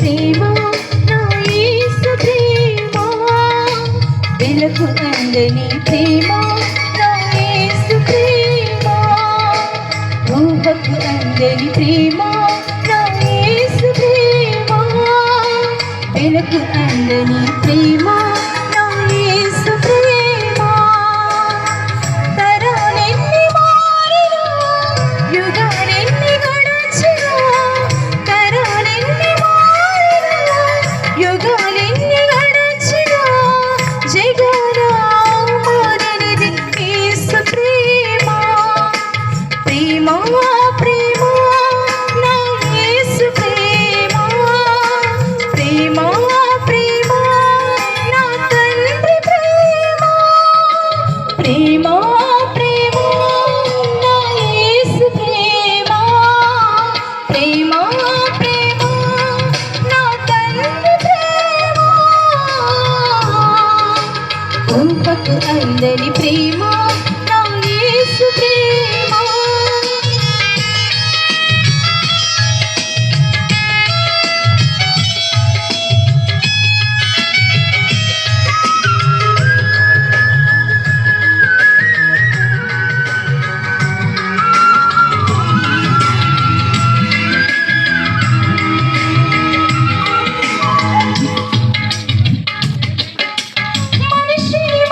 ప్రేమ నా యేసు ప్రేమ, వెలుగు అందని ప్రేమ నా యేసు ప్రేమ, ఊహకు అందని ప్రేమ నా యేసు ప్రేమ, వెలుగు అందని ప్రేమ నా యేసు ప్రేమ. తరాలెన్ని మారినా, యుగాలెన్ని గడిచినా, తరాలెన్ని మారినా, యుగాలెన్ని గడిచినా, జగాన మారనిది యేసు ప్రేమ. ప్రేమ ప్రేమ నా యేసు ప్రేమ, ప్రేమ ప్రేమ నా తండ్రి ప్రేమ, ప్రేమ ప్రేమ నా యేసు ప్రేమ, ప్రేమ ప్రేమ నా తండ్రి ప్రేమ, ఊహకు అందని ప్రేమ నా యేసు ప్రేమ.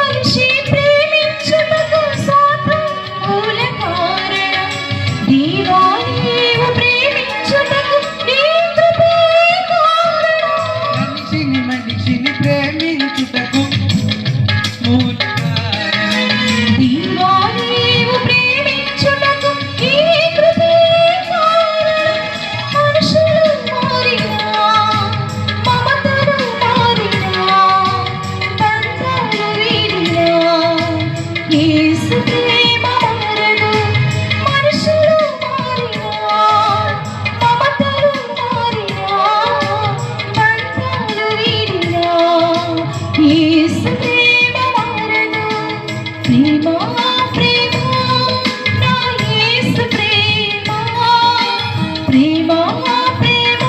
మనిషి ప్రేమించుటకు శాపం మూల కారణం, దేవా నీవు ప్రేమించుటకు నీ కృపే కారణం. మనిషిని ప్రేమించుటకు మూల కారణం, దేవా నీవు ప్రేమించుటకు నీ కృపే కారణం. మనుషులు మారినా, మమతలు మారినా, బంధాలు వీడినా, యేసు ప్రేమ మారదు. మనుషులు మారినా, మమతలు మారినా, బంధాలు వీడినా, యేసు ప్రేమ మారదు. ప్రేమ ప్రేమ నా యేసు ప్రేమ, ప్రేమ ప్రేమ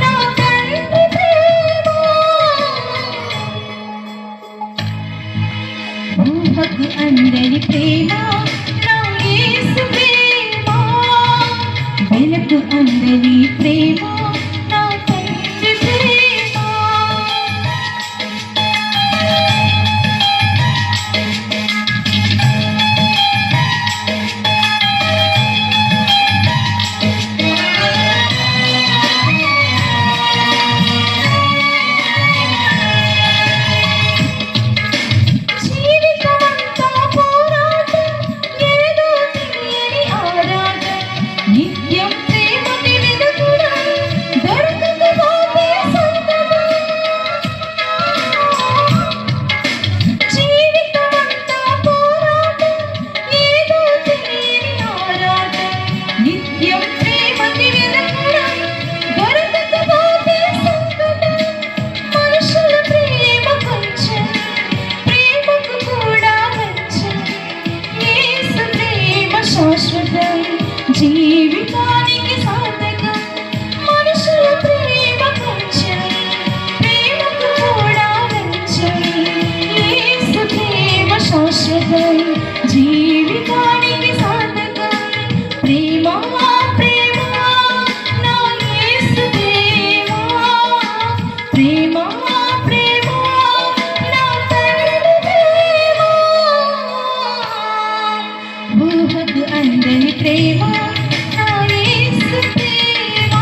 నా తండ్రి ప్రేమ, ఊహకు అందని ప్రేమ నా యేసు ప్రేమ, వెలుగు అందని ప్రేమ నా తండ్రి ప్రేమ. జీవితమంతా పోరాటం, ఏదో తెలియని ఆరాటం, నిత్యం ప్రేమకి వెతుకుడం, దొరకకపోతే సంతకం. జీవితమంతా పోరాటం, ఏదో తెలియని ఆరాటం, నిత్యం ప్రేమకి వెతుకుడం, దొరకకపోతే సంతకం. మనుషుల ప్రేమ కొంచెం, ప్రేమకు కూడా కొంచెం, యేసు ప్రేమ శాశ్వతం, జీవితానికి సార్థకం. మనుషుల ప్రేమ కొంచెం, ప్రేమకు కూడా కొంచెం, యేసు ప్రేమ శాశ్వతం, జీవితానికి సార్థకం. ప్రేమ ప్రేమ నా యేసు ప్రేమ, ప్రేమ ప్రేమ నా తండ్రి ప్రేమ, ఊహకు అందని ప్రేమ నా యేసు ప్రేమ,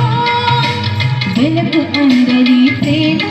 వెలుగు అందని ప్రేమ